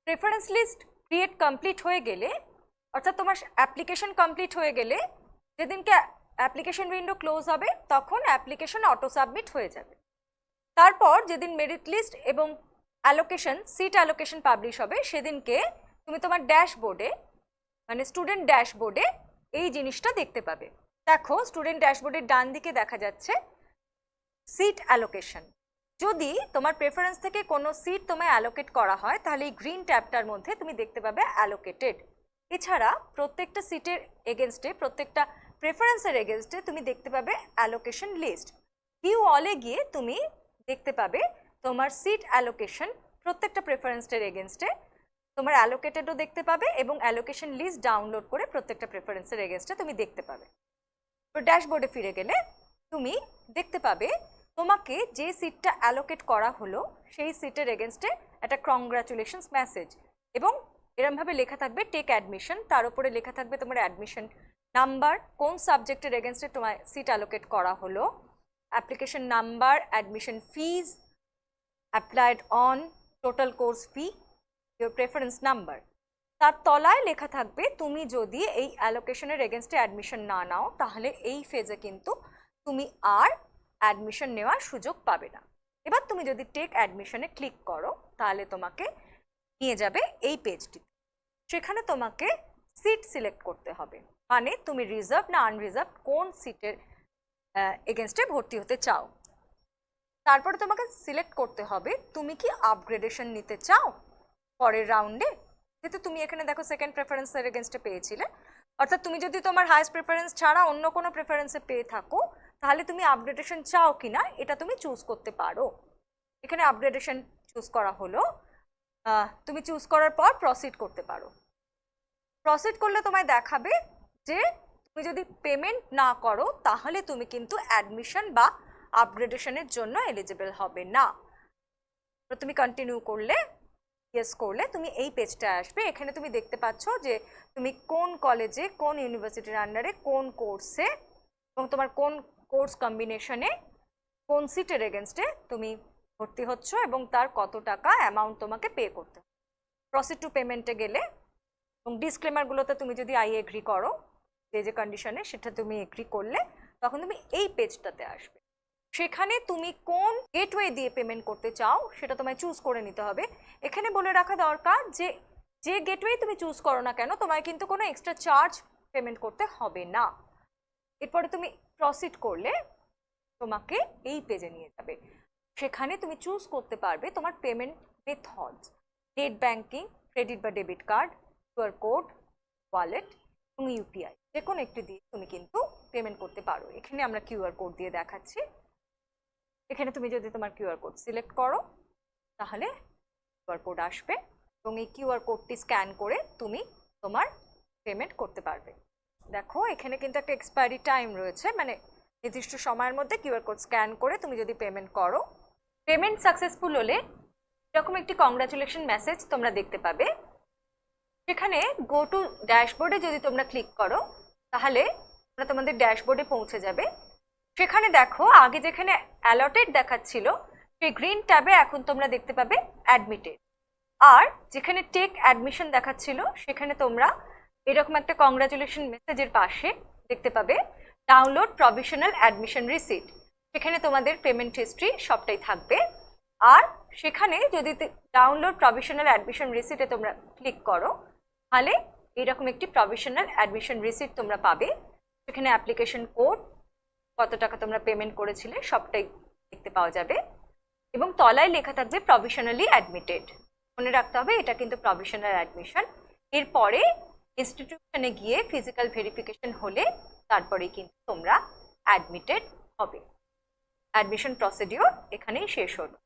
Preference list create complete হয়ে গেলে, অর্থাৎ তোমার অ্যাপ্লিকেশন কমপ্লিট হয়ে গেলে, যেদিনকে অ্যাপ্লিকেশন উইন্ডো ক্লোজ হবে তখন অ্যাপ্লিকেশন অটো সাবমিট হয়ে যাবে। তারপর যেদিন মেরিট লিস্ট এবং অ্যালোকেশন, সিট অ্যালোকেশন পাবলিশ হবে, সেদিনকে তুমি তোমার ড্যাশবোর্ডে, মানে স্টুডেন্ট ড্যাশবোর্ডে এই জিনিসটা দেখতে পাবে। দেখো স্টুডেন্ট ড্যাশবোর্ডের ডান দিকে দেখা যাচ্ছে সিট অ্যালোকেশন। যদি তোমার প্রেফারেন্স থেকে কোনো সিট তোমায় অ্যালোকেট করা হয় তাহলে এই গ্রিন ট্যাবটার মধ্যে তুমি দেখতে পাবে অ্যালোকেটেড। এছাড়া প্রত্যেকটা সিটের এগেনস্টে, প্রত্যেকটা প্রেফারেন্সের এগেনস্টে তুমি দেখতে পাবে অ্যালোকেশন লিস্ট। কিউ অলে গিয়ে তুমি দেখতে পাবে তোমার সিট অ্যালোকেশন প্রত্যেকটা প্রেফারেন্সের এগেনস্টে তোমার অ্যালোকেটেডও দেখতে পাবে এবং অ্যালোকেশন লিস্ট ডাউনলোড করে প্রত্যেকটা প্রেফারেন্সের এগেনস্টে তুমি দেখতে পাবে। তো ড্যাশবোর্ডে ফিরে গেলে তুমি দেখতে পাবে তোমাকে যে সিটটা অ্যালোকেট করা হলো সেই সিটের এগেনস্টে একটা কংগ্রাচুলেশনস মেসেজ, এবং এরমভাবে লেখা থাকবে টেক অ্যাডমিশন, তার উপরে লেখা থাকবে তোমার অ্যাডমিশন নাম্বার, কোন সাবজেক্টের এগেনস্টে তোমার সিট অ্যালোকেট করা হলো, application number, admission fees, applied on, total course fee, your preference number. তার তলায় লেখা থাকবে তুমি যদি এই অ্যালোকেশনের এগেনস্টে অ্যাডমিশন না নাও তাহলে এই ফেজে কিন্তু তুমি আর অ্যাডমিশন নেওয়ার সুযোগ পাবে না। এবার তুমি যদি টেক অ্যাডমিশনে ক্লিক করো তাহলে তোমাকে নিয়ে যাবে এই পেজটি। সেখানে তোমাকে সিট সিলেক্ট করতে হবে, মানে তুমি রিজার্ভ না আনরিজার্ভ কোন সিটের এগেনস্টে ভর্তি হতে চাও। তারপরে তোমাকে সিলেক্ট করতে হবে তুমি কি আপগ্রেডেশন নিতে চাও পরের রাউন্ডে। যেহেতু তুমি এখানে দেখো সেকেন্ড প্রেফারেন্সের এগেনস্টে পেয়েছিলে, অর্থাৎ তুমি যদি তোমার হাইয়েস্ট প্রেফারেন্স ছাড়া অন্য কোনো প্রেফারেন্সে পেয়ে থাকো তাহলে তুমি আপগ্রেডেশন চাও কিনা এটা তুমি চুজ করতে পারো। এখানে আপগ্রেডেশন চুজ করা হলো, তুমি চুজ করার পর প্রসিড করতে পারো। প্রসিড করলে তোমায় দেখাবে যে তুমি যদি পেমেন্ট না করো তাহলে তুমি কিন্তু অ্যাডমিশন বা আপগ্রেডেশনের জন্য এলিজিবল হবে না। তো তুমি কন্টিনিউ করলে, ইয়েস করলে তুমি এই পেজটা আসবে। এখানে তুমি দেখতে পাচ্ছ যে তুমি কোন কলেজে, কোন ইউনিভার্সিটির আন্ডারে, কোন কোর্সে এবং তোমার কোন কোর্স কম্বিনেশনে কোন সিটের এগেনস্টে তুমি ভর্তি হচ্ছ এবং তার কত টাকা অ্যামাউন্ট তোমাকে পে করতে হবে। প্রসিড টু পেমেন্টে গেলে এবং ডিসক্লেমারগুলোতে তুমি যদি আই এগ্রি করো যে যে কন্ডিশনে, সেটা তুমি এগ্রি করলে তখন তুমি এই পেজটাতে আসবে। সেখানে তুমি কোন গেটওয়ে দিয়ে পেমেন্ট করতে চাও সেটা তোমায় চুজ করে নিতে হবে। এখানে বলে রাখা দরকার যে যে গেটওয়ে তুমি চুজ করো না কেন তোমায় কিন্তু কোনো এক্সট্রা চার্জ পেমেন্ট করতে হবে না। এরপরে তুমি প্রসিড করলে তোমাকে এই পেজে নিয়ে যাবে। সেখানে তুমি চুজ করতে পারবে তোমার payment methods, net banking, credit বা debit card, QR code, wallet এবং ইউপিআই, যে কোনো একটি দিয়ে তুমি কিন্তু পেমেন্ট করতে পারো। এখানে আমরা কিউআর কোড দিয়ে দেখাচ্ছি। এখানে তুমি যদি তোমার কিউআর কোড সিলেক্ট করো তাহলে কিউআর কোড আসবে এবং এই কিউআর কোডটি স্ক্যান করে তুমি তোমার পেমেন্ট করতে পারবে। দেখো এখানে কিন্তু একটা এক্সপায়ারি টাইম রয়েছে, মানে নির্দিষ্ট সময়ের মধ্যে কিউআর কোড স্ক্যান করে তুমি যদি পেমেন্ট করো, পেমেন্ট সাকসেসফুল হলে এরকম একটি কংগ্রাচুলেশন মেসেজ তোমরা দেখতে পাবে। সেখানে গো টু ড্যাশবোর্ডে যদি তোমরা ক্লিক করো তাহলে তোমরা তোমাদের ড্যাশবোর্ডে পৌঁছে যাবে। সেখানে দেখো আগে যেখানে অ্যালটেড দেখাচ্ছিল সেই গ্রিন ট্যাবে এখন তোমরা দেখতে পাবে অ্যাডমিটেড, আর যেখানে টেক অ্যাডমিশন দেখাচ্ছিল সেখানে তোমরা এরকম একটা কংগ্রাচুলেশন মেসেজের পাশে দেখতে পাবে ডাউনলোড প্রভিশনাল অ্যাডমিশন রিসিট। সেখানে তোমাদের পেমেন্ট হিস্ট্রি সবটাই থাকবে। আর সেখানে যদি ডাউনলোড প্রভিশনাল অ্যাডমিশন রিসিটে তোমরা ক্লিক করো তাহলে এরকম একটি প্রভিশনাল অ্যাডমিশন রিসিট তোমরা পাবে। সেখানে অ্যাপ্লিকেশন কোড, কত টাকা তোমরা পেমেন্ট করেছিলে সবটাই দেখতে পাওয়া যাবে এবং তলায় লেখা থাকবে প্রভিশনালি অ্যাডমিটেড। মনে রাখতে হবে এটা কিন্তু প্রভিশনাল অ্যাডমিশন। এরপরে ইনস্টিটিউশনে গিয়ে ফিজিক্যাল ভেরিফিকেশন হলে তারপরেই কিন্তু তোমরা অ্যাডমিটেড হবে। অ্যাডমিশন প্রসিডিওর এখানেই শেষ হলো।